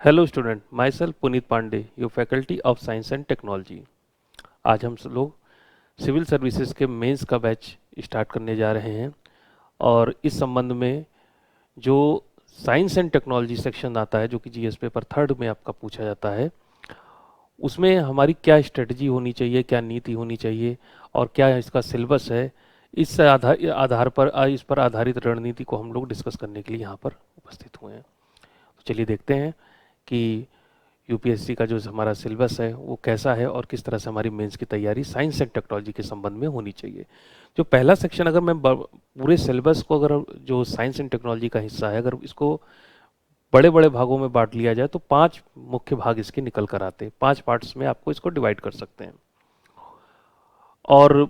Hello student, myself Puneet Pandey, your faculty of science and technology. आज हम सब लोग सिविल सर्विसेज के मेंस का बैच स्टार्ट करने जा रहे हैं और इस संबंध में जो साइंस एंड टेक्नोलॉजी सेक्शन आता है, जो कि जीएस पेपर थर्ड में आपका पूछा जाता है, उसमें हमारी क्या स्ट्रेटजी होनी चाहिए, क्या नीति होनी चाहिए और क्या इसका सिलेबस है, इस आधार पर इस पर आधारित रणनीति को हम लोग डिस्कस करने के लिए यहाँ पर उपस्थित हुए हैं। तो चलिए देखते हैं कि यूपीएससी का जो हमारा सिलेबस है वो कैसा है और किस तरह से हमारी मेंस की तैयारी साइंस एंड टेक्नोलॉजी के संबंध में होनी चाहिए। जो पहला सेक्शन, अगर मैं पूरे सिलेबस को, अगर जो साइंस एंड टेक्नोलॉजी का हिस्सा है, अगर इसको बड़े बड़े भागों में बांट लिया जाए तो 5 मुख्य भाग इसके निकल कर आते हैं। 5 पार्ट्स में आपको इसको डिवाइड कर सकते हैं। और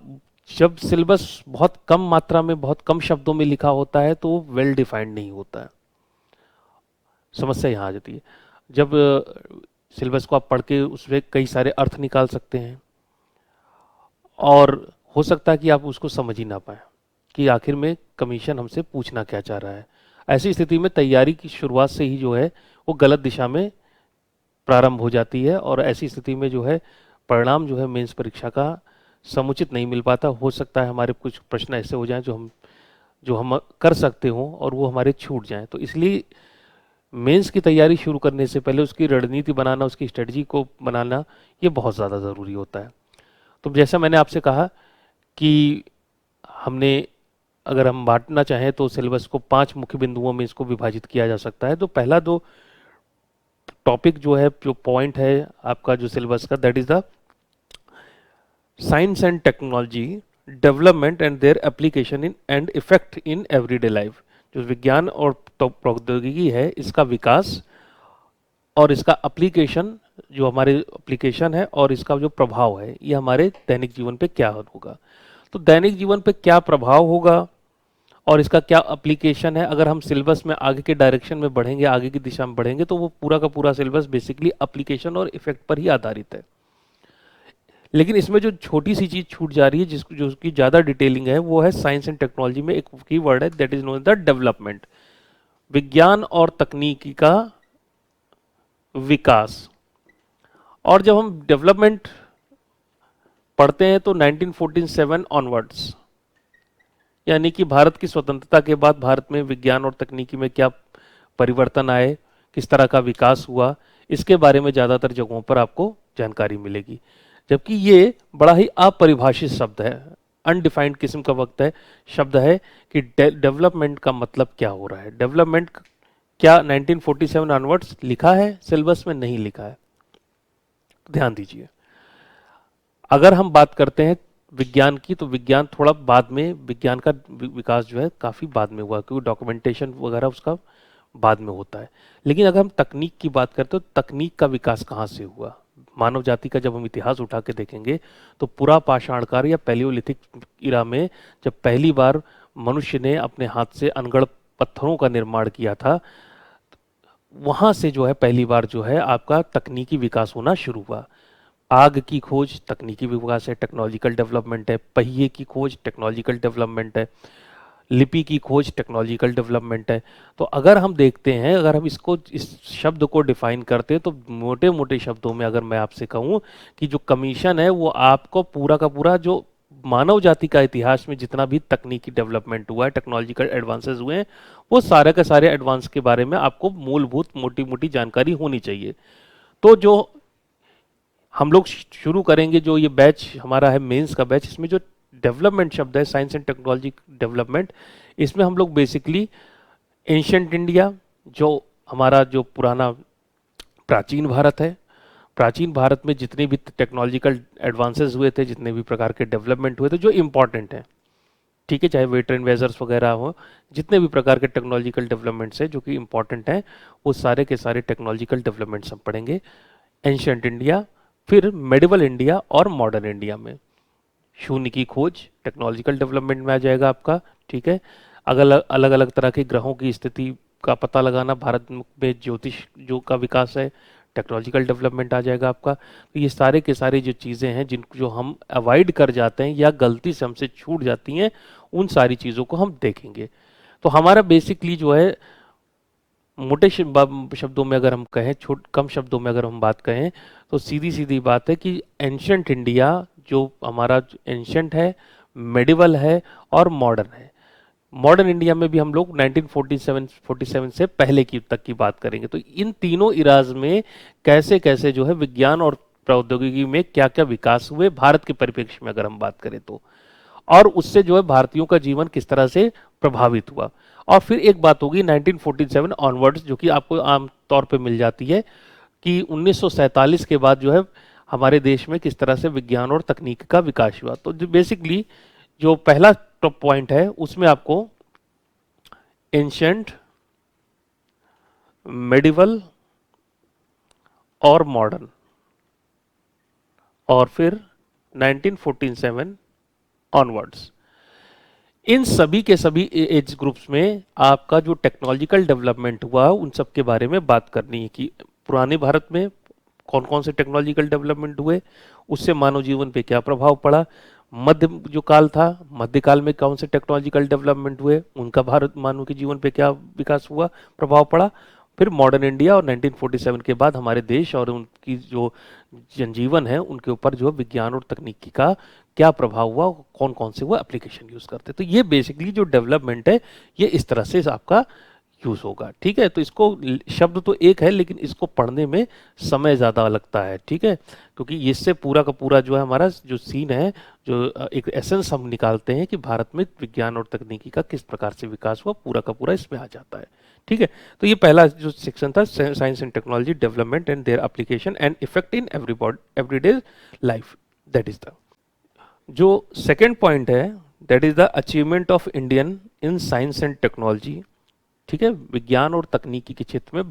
जब सिलेबस बहुत कम मात्रा में, बहुत कम शब्दों में लिखा होता है तो वेल डिफाइंड नहीं होता है। समस्या यहाँ आ जाती है। जब सिलेबस को आप पढ़ के उसमें कई सारे अर्थ निकाल सकते हैं और हो सकता है कि आप उसको समझ ही ना पाए कि आखिर में कमीशन हमसे पूछना क्या चाह रहा है। ऐसी स्थिति में तैयारी की शुरुआत से ही जो है वो गलत दिशा में प्रारंभ हो जाती है और ऐसी स्थिति में जो है परिणाम जो है मेंस परीक्षा का समुचित नहीं मिल पाता। हो सकता है हमारे कुछ प्रश्न ऐसे हो जाएं जो हम कर सकते हों और वो हमारे छूट जाएं। तो इसलिए मेंस की तैयारी शुरू करने से पहले उसकी रणनीति बनाना, उसकी स्ट्रेटजी को बनाना, ये बहुत ज़्यादा ज़रूरी होता है। तो जैसा मैंने आपसे कहा कि हमने, अगर हम बांटना चाहें तो सिलेबस को 5 मुख्य बिंदुओं में इसको विभाजित किया जा सकता है। तो पहला दो टॉपिक जो है, जो पॉइंट है आपका जो सिलेबस का, that is the science and technology development and their application in and effect in everyday life. जो विज्ञान और प्रौद्योगिकी है, इसका विकास और इसका एप्लीकेशन, जो हमारे एप्लीकेशन है और इसका जो प्रभाव है, ये हमारे दैनिक जीवन पे क्या होगा। तो दैनिक जीवन पे क्या प्रभाव होगा और इसका क्या एप्लीकेशन है, अगर हम सिलेबस में आगे के डायरेक्शन में बढ़ेंगे, आगे की दिशा में बढ़ेंगे, तो वो पूरा का पूरा सिलेबस बेसिकली एप्लीकेशन और इफेक्ट पर ही आधारित है। लेकिन इसमें जो छोटी सी चीज छूट जा रही है, जो उसकी ज्यादा डिटेलिंग है, वो है साइंस एंड टेक्नोलॉजी में एक की वर्ड है, that is known the development. विज्ञान और तकनीकी का विकास। और जब हम डेवलपमेंट पढ़ते हैं तो 1947 ऑनवर्ड्स, यानी कि भारत की स्वतंत्रता के बाद भारत में विज्ञान और तकनीकी में क्या परिवर्तन आए, किस तरह का विकास हुआ, इसके बारे में ज़्यादातर जगहों पर आपको जानकारी मिलेगी। जबकि ये बड़ा ही अपरिभाषित शब्द है, अनडिफाइंड किस्म का वक्त है शब्द है कि डेवलपमेंट का मतलब क्या हो रहा है। डेवलपमेंट क्या 1947 ऑनवर्ड्स लिखा है सिलेबस में? नहीं लिखा है। ध्यान दीजिए। अगर हम बात करते हैं विज्ञान की, तो विज्ञान थोड़ा बाद में, विज्ञान का विकास जो है काफ़ी बाद में हुआ, क्योंकि डॉक्यूमेंटेशन वगैरह उसका बाद में होता है। लेकिन अगर हम तकनीक की बात करते हैं तो तकनीक का विकास कहाँ से हुआ? मानव जाति का जब हम इतिहास उठा के देखेंगे तो पुरा पाषाण काल या पैलियोलिथिक इरा में जब पहली बार मनुष्य ने अपने हाथ से अनगढ़ पत्थरों का निर्माण किया था, वहाँ से जो है पहली बार जो है आपका तकनीकी विकास होना शुरू हुआ। आग की खोज तकनीकी विकास है, टेक्नोलॉजिकल डेवलपमेंट है। पहिए की खोज टेक्नोलॉजिकल डेवलपमेंट है। लिपि की खोज टेक्नोलॉजिकल डेवलपमेंट है। तो अगर हम देखते हैं, अगर हम इसको, इस शब्द को डिफाइन करते हैं, तो मोटे मोटे शब्दों में अगर मैं आपसे कहूँ कि जो कमीशन है वो आपको पूरा का पूरा जो मानव जाति का इतिहास में जितना भी तकनीकी डेवलपमेंट हुआ है, टेक्नोलॉजिकल एडवांसेस हुए हैं, वो सारे के सारे एडवांस के बारे में आपको मूलभूत मोटी मोटी जानकारी होनी चाहिए। तो जो हम लोग शुरू करेंगे, जो ये बैच हमारा है मेंस का बैच, इसमें जो डेवलपमेंट शब्द है, साइंस एंड टेक्नोलॉजी डेवलपमेंट, इसमें हम लोग बेसिकली एंशियंट इंडिया, जो हमारा जो पुराना प्राचीन भारत है, प्राचीन भारत में जितने भी टेक्नोलॉजिकल एडवांसेस हुए थे, जितने भी प्रकार के डेवलपमेंट हुए थे जो इंपॉर्टेंट हैं, ठीक है, चाहे वेटर एंड वेजर्स वगैरह हो, जितने भी प्रकार के टेक्नोलॉजिकल डेवलपमेंट्स हैं जो कि इंपॉर्टेंट हैं, वो सारे के सारे टेक्नोलॉजिकल डेवलपमेंट्स हम पढ़ेंगे एंशियंट इंडिया। फिर मेडिवल इंडिया और मॉडर्न इंडिया में शून्य की खोज टेक्नोलॉजिकल डेवलपमेंट में आ जाएगा आपका, ठीक है। अलग अलग तरह के ग्रहों की स्थिति का पता लगाना, भारत में ज्योतिष जो का विकास है, टेक्नोलॉजिकल डेवलपमेंट आ जाएगा आपका। तो ये सारे के सारे जो चीज़ें हैं जिनको जो हम अवॉइड कर जाते हैं या गलती से हमसे छूट जाती हैं, उन सारी चीज़ों को हम देखेंगे। तो हमारा बेसिकली जो है मोटे शब्दों में अगर हम कहें, कम शब्दों में अगर हम बात कहें, तो सीधी सीधी बात है कि एंशंट इंडिया जो हमारा एंशंट है, मेडिवल है और मॉडर्न है। मॉडर्न इंडिया में भी हम लोग 1947 से पहले की तक की बात करेंगे। तो इन तीनों इराज में कैसे कैसे जो है विज्ञान और प्रौद्योगिकी में क्या क्या विकास हुए भारत के परिप्रेक्ष्य में अगर हम बात करें तो, और उससे जो है भारतीयों का जीवन किस तरह से प्रभावित हुआ। और फिर एक बात होगी 1947 ऑनवर्ड्स, जो कि आपको आम तौर पे मिल जाती है कि 1947 के बाद जो है हमारे देश में किस तरह से विज्ञान और तकनीक का विकास हुआ। तो जो बेसिकली जो पहला टॉप पॉइंट है उसमें आपको एंशंट, मेडिवल और मॉडर्न, और फिर 1947 ऑनवर्ड्स, इन सभी के सभी एज ग्रुप्स में आपका जो टेक्नोलॉजिकल डेवलपमेंट हुआ उन सब के बारे में बात करनी है कि पुराने भारत में कौन कौन से टेक्नोलॉजिकल डेवलपमेंट हुए, उससे मानव जीवन पे क्या प्रभाव पड़ा। मध्य जो काल था, मध्यकाल में कौन से टेक्नोलॉजिकल डेवलपमेंट हुए, उनका भारत मानव के जीवन पे क्या विकास हुआ, प्रभाव पड़ा। फिर मॉडर्न इंडिया और 1947 के बाद हमारे देश और उनकी जो जनजीवन है उनके ऊपर जो विज्ञान और तकनीकी का क्या प्रभाव हुआ, कौन कौन से वो एप्लीकेशन यूज करते। तो ये बेसिकली जो डेवलपमेंट है ये इस तरह से आपका यूज होगा। ठीक है, तो इसको शब्द तो एक है लेकिन इसको पढ़ने में समय ज़्यादा लगता है। ठीक है, क्योंकि इससे पूरा का पूरा जो है हमारा जो सीन है, जो एक एसेंस हम निकालते हैं कि भारत में विज्ञान और तकनीकी का किस प्रकार से विकास हुआ, पूरा का पूरा इसमें आ जाता है। ठीक है, तो ये पहला जो सेक्शन था, science and technology development and their application and effect in everyday life, that is the जो सेकेंड पॉइंट है, that is the achievement of Indian in science and technology. ठीक है, विज्ञान और तकनीकी के क्षेत्र में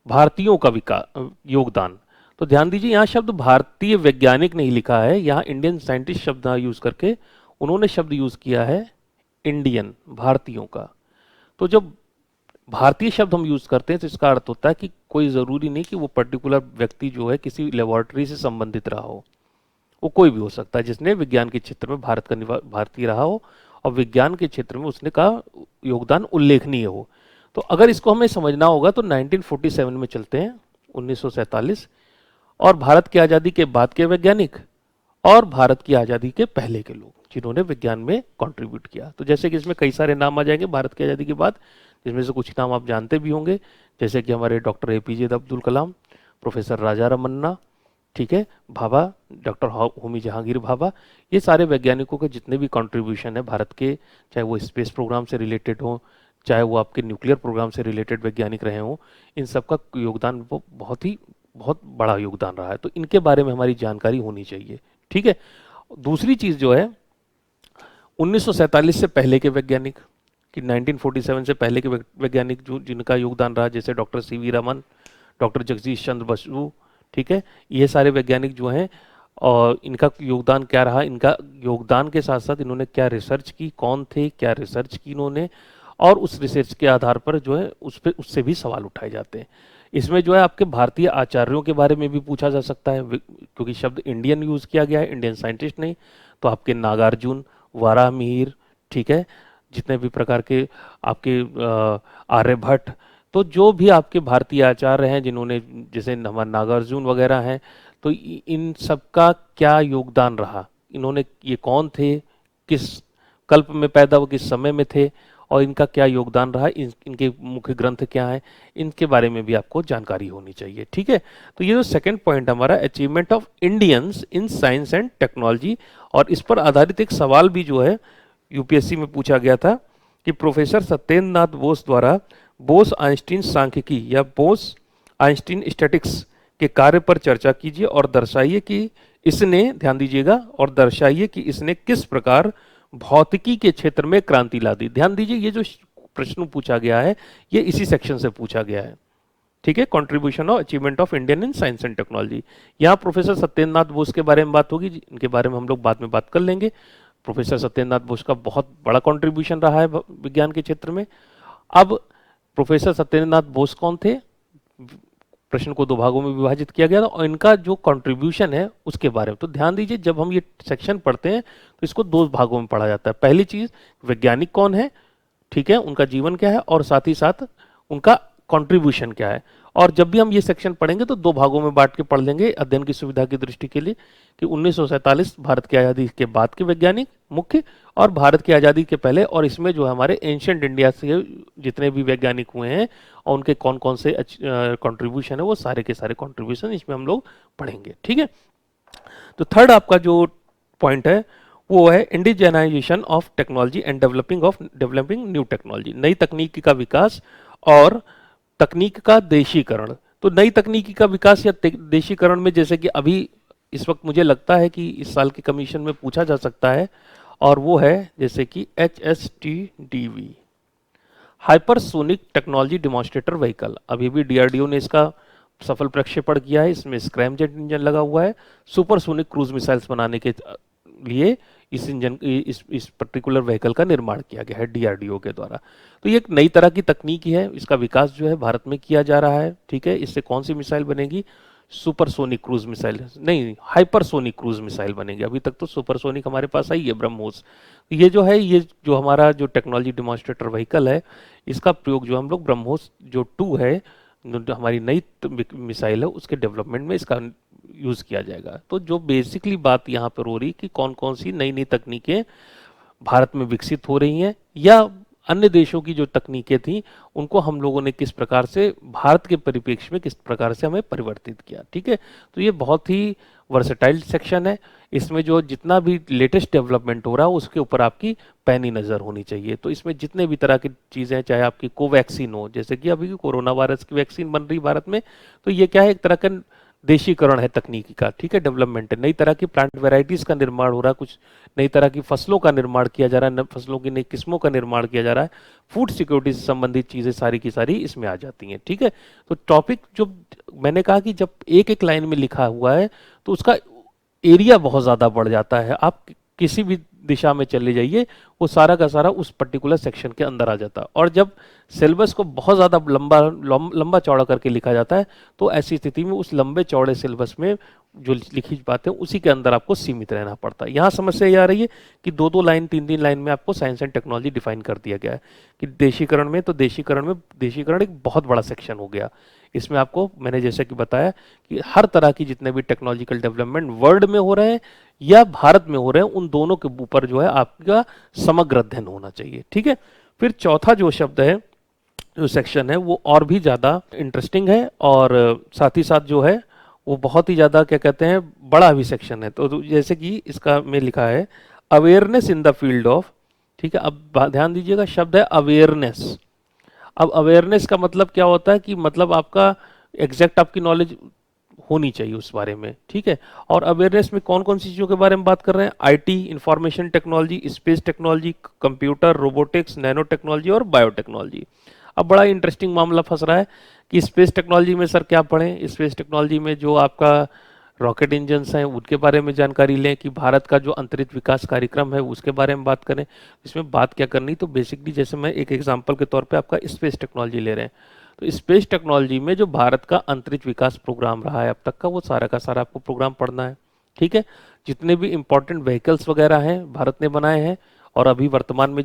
भारतीयों का विकास योगदान। तो ध्यान दीजिए यहाँ शब्द भारतीय वैज्ञानिक नहीं लिखा है, यहाँ इंडियन साइंटिस्ट शब्द यूज करके उन्होंने शब्द यूज किया है इंडियन, भारतीयों का। तो जब भारतीय शब्द हम यूज करते हैं तो इसका अर्थ होता है कि कोई जरूरी नहीं कि वो पर्टिकुलर व्यक्ति जो है किसी लेबोरेटरी से संबंधित रहा हो, वो कोई भी हो सकता है जिसने विज्ञान के क्षेत्र में भारतीय रहा हो और विज्ञान के क्षेत्र में उसने का योगदान उल्लेखनीय हो। तो अगर इसको हमें समझना होगा तो 1947 में चलते हैं, 1947, और भारत की आज़ादी के बाद के वैज्ञानिक और भारत की आज़ादी के पहले के लोग जिन्होंने विज्ञान में कंट्रीब्यूट किया। तो जैसे कि इसमें कई सारे नाम आ जाएंगे भारत की आज़ादी के बाद, जिसमें से कुछ नाम आप जानते भी होंगे, जैसे कि हमारे doctor APJ Abdul Kalam, professor Raja Ramanna, ठीक है, भाभा, डॉक्टर होमी जहांगीर भाभा। ये सारे वैज्ञानिकों के जितने भी कंट्रीब्यूशन है भारत के, चाहे वो स्पेस प्रोग्राम से रिलेटेड हो, चाहे वो आपके न्यूक्लियर प्रोग्राम से रिलेटेड वैज्ञानिक रहे हों, इन सब का योगदान वो बहुत बड़ा योगदान रहा है। तो इनके बारे में हमारी जानकारी होनी चाहिए। ठीक है, दूसरी चीज़ जो है 1947 से पहले के वैज्ञानिक, कि 1947 से पहले के वैज्ञानिक जो जिनका योगदान रहा, जैसे doctor C V Raman, doctor Jagadish Chandra Bose, ठीक है, ये सारे वैज्ञानिक जो हैं और इनका योगदान क्या रहा, इनका योगदान के साथ साथ इन्होंने क्या रिसर्च की, कौन थे, क्या रिसर्च की इन्होंने, और उस रिसर्च के आधार पर जो है उससे भी सवाल उठाए जाते हैं। इसमें जो है आपके भारतीय आचार्यों के बारे में भी पूछा जा सकता है, क्योंकि शब्द इंडियन यूज किया गया है, इंडियन साइंटिस्ट नहीं। तो आपके नागार्जुन, वाराहमिहिर, ठीक है, जितने भी प्रकार के आपके आर्यभट्ट, तो जो भी आपके भारतीय आचार्य हैं जिन्होंने, जैसे हमारे नागार्जुन वगैरह हैं, तो इन सबका क्या योगदान रहा, इन्होंने, ये कौन थे, किस कल्प में पैदा हुए, किस समय में थे, और इनका क्या योगदान रहा, इनके मुख्य ग्रंथ क्या हैं, इनके बारे में भी आपको जानकारी होनी चाहिए। ठीक है, तो ये जो सेकंड पॉइंट हमारा achievement of Indians in science and technology, और इस पर आधारित एक सवाल भी जो है यूपीएससी में पूछा गया था कि प्रोफेसर सत्येंद्र नाथ बोस द्वारा बोस आइंस्टीन सांख्यिकी या बोस आइंस्टीन स्टैटिक्स के कार्य पर चर्चा कीजिए और दर्शाइए कि इसने, ध्यान दीजिएगा, और दर्शाइए कि इसने किस प्रकार भौतिकी के क्षेत्र में क्रांति ला दी। ध्यान दीजिए, ये जो प्रश्न पूछा गया है ये इसी सेक्शन से पूछा गया है। ठीक है, कंट्रीब्यूशन और achievement of Indian in science and technology. यहाँ प्रोफेसर सत्येंद्र नाथ बोस के बारे में बात होगी, इनके बारे में हम लोग बाद में बात कर लेंगे। प्रोफेसर सत्येंद्र नाथ बोस का बहुत बड़ा कंट्रीब्यूशन रहा है विज्ञान के क्षेत्र में। अब प्रोफेसर सत्येंद्र नाथ बोस कौन थे, प्रश्न को दो भागों में विभाजित किया गया था, और इनका जो कंट्रीब्यूशन है उसके बारे में। तो ध्यान दीजिए, जब हम ये सेक्शन पढ़ते हैं तो इसको दो भागों में पढ़ा जाता है। पहली चीज, वैज्ञानिक कौन है, ठीक है, उनका जीवन क्या है, और साथ ही साथ उनका कंट्रीब्यूशन क्या है। और जब भी हम ये सेक्शन पढ़ेंगे तो दो भागों में बांट के पढ़ लेंगे अध्ययन की सुविधा की दृष्टि के लिए, कि 1947 भारत की आज़ादी के बाद के वैज्ञानिक मुख्य, और भारत की आज़ादी के पहले, और इसमें जो है हमारे एंशियंट इंडिया से जितने भी वैज्ञानिक हुए हैं और उनके कौन कौन से कंट्रीब्यूशन है, वो सारे के सारे कंट्रीब्यूशन इसमें हम लोग पढ़ेंगे। ठीक है, तो थर्ड आपका जो पॉइंट है वो है indigenisation of technology and developing new technology, नई तकनीकी का विकास और तकनीक का देशीकरण। तो नई तकनीकी का विकास या देशीकरण में, जैसे कि अभी इस वक्त मुझे लगता है कि इस साल की कमीशन में पूछा जा सकता है, और वो है जैसे कि HSTDV, hypersonic technology demonstrator vehicle. अभी भी DRDO ने इसका सफल प्रक्षेपण किया है, इसमें स्क्रैमजेट इंजन लगा हुआ है, सुपरसोनिक क्रूज मिसाइल्स बनाने के लिए इस इंजन इस पर्टिकुलर व्हीकल का निर्माण किया गया है DRDO के द्वारा। तो ये एक नई तरह की तकनीकी है, इसका विकास जो है भारत में किया जा रहा है। ठीक है, इससे कौन सी मिसाइल बनेगी? सुपरसोनिक क्रूज मिसाइल नहीं, हाइपरसोनिक क्रूज मिसाइल बनेगी। अभी तक तो सुपरसोनिक हमारे पास आई है ब्रह्मोस। ये जो है, ये जो हमारा जो टेक्नोलॉजी डिमॉन्स्ट्रेटर व्हीकल है, इसका प्रयोग जो हम लोग ब्रह्मोस जो 2 है, जो हमारी नई मिसाइल है, उसके डेवलपमेंट में इसका यूज किया जाएगा। तो जो बेसिकली बात यहाँ पर हो रही कि कौन कौन सी नई नई तकनीकें भारत में विकसित हो रही हैं, या अन्य देशों की जो तकनीकें थी उनको हम लोगों ने किस प्रकार से भारत के परिप्रेक्ष्य में किस प्रकार से हमें परिवर्तित किया। ठीक है, तो ये बहुत ही वर्सेटाइल सेक्शन है। इसमें जो जितना भी लेटेस्ट डेवलपमेंट हो रहा है उसके ऊपर आपकी पैनी नज़र होनी चाहिए। तो इसमें जितने भी तरह की चीज़ें, चाहे आपकी कोवैक्सीन हो, जैसे कि अभी कोरोना वायरस की वैक्सीन बन रही भारत में, तो ये क्या है, एक तरह का देशीकरण है तकनीकी का। ठीक है, डेवलपमेंट है, नई तरह की प्लांट वेराइटीज़ का निर्माण हो रहा है, कुछ नई तरह की फसलों का निर्माण किया जा रहा है, फसलों की नई किस्मों का निर्माण किया जा रहा है, फूड सिक्योरिटी से संबंधित चीज़ें सारी की सारी इसमें आ जाती हैं। ठीक है, तो टॉपिक जो मैंने कहा कि जब एक एक लाइन में लिखा हुआ है तो उसका एरिया बहुत ज़्यादा बढ़ जाता है। आप किसी भी दिशा में चले जाइए, वो सारा का सारा उस पर्टिकुलर सेक्शन के अंदर आ जाता है। और जब सिलेबस को बहुत ज़्यादा लंबा चौड़ा करके लिखा जाता है, तो ऐसी स्थिति में उस लंबे चौड़े सिलेबस में जो लिखी बातें उसी के अंदर आपको सीमित रहना पड़ता है। यहाँ समस्या ये आ रही है कि 2-2 लाइन 3-3 लाइन में आपको साइंस एंड टेक्नोलॉजी डिफाइन कर दिया गया है कि देशीकरण में, तो देशीकरण एक बहुत बड़ा सेक्शन हो गया। इसमें आपको मैंने जैसे कि बताया कि हर तरह की जितने भी टेक्नोलॉजिकल डेवलपमेंट वर्ल्ड में हो रहे हैं या भारत में हो रहे हैं, उन दोनों के ऊपर जो है आपका समग्र अध्ययन होना चाहिए। ठीक है, फिर चौथा जो शब्द है, जो सेक्शन है, वो और भी ज़्यादा इंटरेस्टिंग है, और साथ ही साथ जो है वो बहुत ही ज़्यादा क्या कहते हैं, बड़ा भी सेक्शन है। तो जैसे कि इसका में लिखा है awareness in the field of. ठीक है, अब ध्यान दीजिएगा, शब्द है अवेयरनेस। अब अवेयरनेस का मतलब क्या होता है कि मतलब आपका एग्जैक्ट आपकी नॉलेज होनी चाहिए उस बारे में। ठीक है, और अवेयरनेस में कौन कौन सी चीज़ों के बारे में बात कर रहे हैं? IT, information technology, space technology, computer, robotics, nano technology और बायोटेक्नोलॉजी। अब बड़ा इंटरेस्टिंग मामला फंस रहा है कि स्पेस टेक्नोलॉजी में सर क्या पढ़ें? स्पेस टेक्नोलॉजी में जो आपका रॉकेट इंजन्स हैं उनके बारे में जानकारी लें, कि भारत का जो अंतरिक्ष विकास कार्यक्रम है उसके बारे में बात करें। इसमें बात क्या करनी, तो बेसिकली जैसे मैं एक एग्जांपल के तौर पे आपका स्पेस टेक्नोलॉजी ले रहे हैं, तो स्पेस टेक्नोलॉजी में जो भारत का अंतरिक्ष विकास प्रोग्राम रहा है अब तक का, वो सारा का सारा आपको प्रोग्राम पढ़ना है। ठीक है, जितने भी इंपॉर्टेंट व्हीकल्स वगैरह हैं भारत ने बनाए हैं, और अभी वर्तमान में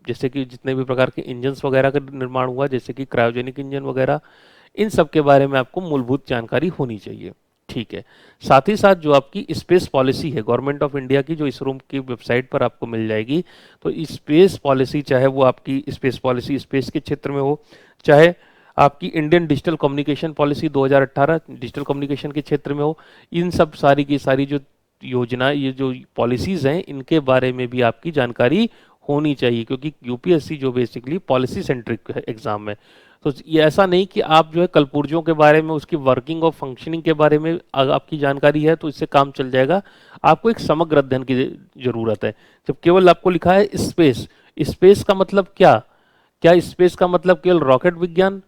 जैसे कि जितने भी प्रकार के इंजन्स वगैरह का निर्माण हुआ, जैसे कि क्रायोजेनिक इंजन वगैरह, इन सब के बारे में आपको मूलभूत जानकारी होनी चाहिए। ठीक है, साथ ही साथ जो आपकी स्पेस पॉलिसी है गवर्नमेंट ऑफ इंडिया की, जो इसरो की वेबसाइट पर आपको मिल जाएगी, तो स्पेस पॉलिसी, चाहे वो आपकी स्पेस पॉलिसी स्पेस के क्षेत्र में हो, चाहे आपकी Indian digital communication policy 2018 digital communication के क्षेत्र में हो, इन सब सारी की सारी जो योजना, ये जो पॉलिसीज़ हैं, इनके बारे में भी आपकी जानकारी होनी चाहिए, क्योंकि यूपीएससी जो बेसिकली पॉलिसी सेंट्रिक एग्जाम है। तो ये ऐसा नहीं कि आप जो है कलपुर्जों के बारे में, उसकी वर्किंग और फंक्शनिंग के बारे में आपकी जानकारी है तो इससे काम चल जाएगा। आपको एक समग्र अध्ययन की जरूरत है। जब केवल आपको लिखा है स्पेस, स्पेस का मतलब क्या? क्या स्पेस का मतलब केवल रॉकेट विज्ञान,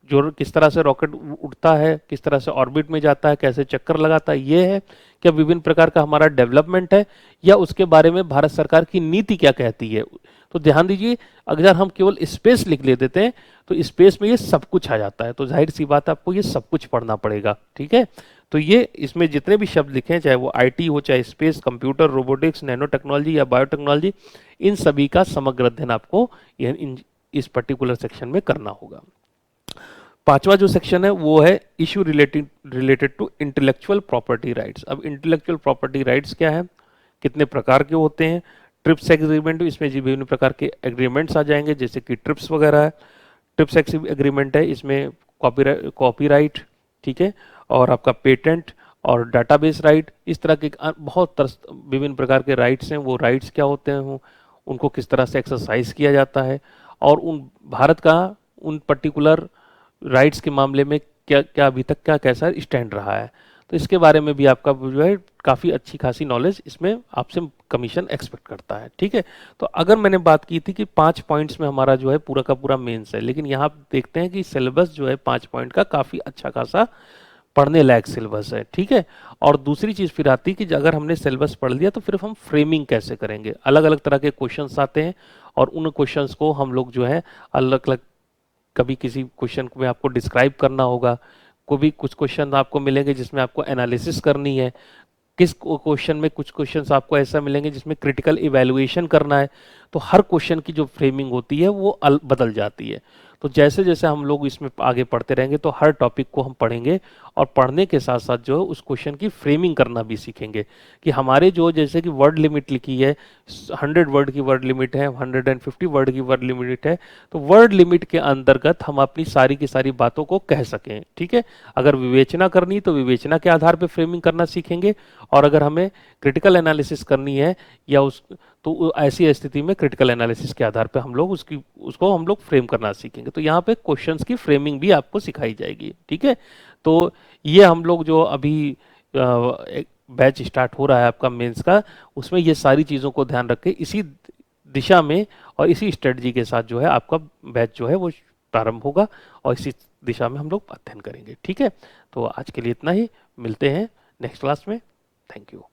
जो किस तरह से रॉकेट उड़ता है, किस तरह से ऑर्बिट में जाता है, कैसे चक्कर लगाता है, ये है? क्या विभिन्न प्रकार का हमारा डेवलपमेंट है, या उसके बारे में भारत सरकार की नीति क्या कहती है? तो ध्यान दीजिए, अगर हम केवल स्पेस लिख ले देते हैं तो स्पेस में ये सब कुछ आ जाता है, तो जाहिर सी बात है आपको ये सब कुछ पढ़ना पड़ेगा। ठीक है, तो ये इसमें जितने भी शब्द लिखे हैं, चाहे वो IT हो, चाहे space, computer, robotics, nano technology या बायोटेक्नोलॉजी, इन सभी का समग्र अध्ययन आपको इस पर्टिकुलर सेक्शन में करना होगा। पांचवा जो सेक्शन है वो है issue related related to intellectual property rights. अब इंटेलेक्चुअल प्रॉपर्टी राइट्स क्या है, कितने प्रकार के होते हैं। ट्रिप्स एग्रीमेंट, इसमें जी विभिन्न प्रकार के एग्रीमेंट्स आ जाएंगे, जैसे कि ट्रिप्स वगैरह है। ट्रिप्स एग्रीमेंट है, इसमें कॉपीराइट, ठीक है, और आपका पेटेंट और डाटाबेस राइट, इस तरह के बहुत विभिन्न प्रकार के राइट्स हैं। वो राइट्स क्या होते हैं, उनको किस तरह से एक्सरसाइज किया जाता है, और उन भारत का उन पर्टिकुलर राइट्स के मामले में क्या क्या अभी तक क्या कैसा स्टैंड रहा है। तो इसके बारे में भी आपका जो है काफ़ी अच्छी खासी नॉलेज इसमें आपसे कमीशन एक्सपेक्ट करता है, ठीक है। तो अगर मैंने बात की थी कि 5 पॉइंट्स में हमारा जो है पूरा का पूरा मेंस है, लेकिन यहाँ देखते हैं कि सिलेबस जो है 5 पॉइंट का काफ़ी अच्छा खासा पढ़ने लायक सिलेबस है, ठीक है। और दूसरी चीज़ फिर आती है कि अगर हमने सिलेबस पढ़ लिया तो फिर हम फ्रेमिंग कैसे करेंगे। अलग अलग तरह के क्वेश्चंस आते हैं, और उन क्वेश्चंस को हम लोग जो है अलग अलग, कभी किसी क्वेश्चन में आपको डिस्क्राइब करना होगा, कभी कुछ क्वेश्चन आपको मिलेंगे जिसमें आपको एनालिसिस करनी है, किस क्वेश्चन में कुछ क्वेश्चंस आपको ऐसा मिलेंगे जिसमें क्रिटिकल इवैल्यूएशन करना है। तो हर क्वेश्चन की जो फ्रेमिंग होती है वो बदल जाती है। तो जैसे जैसे हम लोग इसमें आगे पढ़ते रहेंगे तो हर टॉपिक को हम पढ़ेंगे, और पढ़ने के साथ साथ जो है उस क्वेश्चन की फ्रेमिंग करना भी सीखेंगे। कि हमारे जो जैसे कि वर्ड लिमिट लिखी है, 100 वर्ड की वर्ड लिमिट है, 150 वर्ड की वर्ड लिमिट है, तो वर्ड लिमिट के अंतर्गत हम अपनी सारी की सारी बातों को कह सकें, ठीक है। अगर विवेचना करनी तो विवेचना के आधार पर फ्रेमिंग करना सीखेंगे, और अगर हमें क्रिटिकल एनालिसिस करनी है या उस, तो ऐसी स्थिति में क्रिटिकल एनालिसिस के आधार पे हम लोग उसको हम लोग फ्रेम करना सीखेंगे। तो यहाँ पे क्वेश्चंस की फ्रेमिंग भी आपको सिखाई जाएगी, ठीक है। तो ये हम लोग जो अभी एक बैच स्टार्ट हो रहा है आपका मेंस का, उसमें ये सारी चीज़ों को ध्यान रख के इसी दिशा में और इसी स्ट्रेटजी के साथ जो है आपका बैच जो है वो प्रारंभ होगा, और इसी दिशा में हम लोग अध्ययन करेंगे, ठीक है। तो आज के लिए इतना ही, मिलते हैं नेक्स्ट क्लास में। Thank you.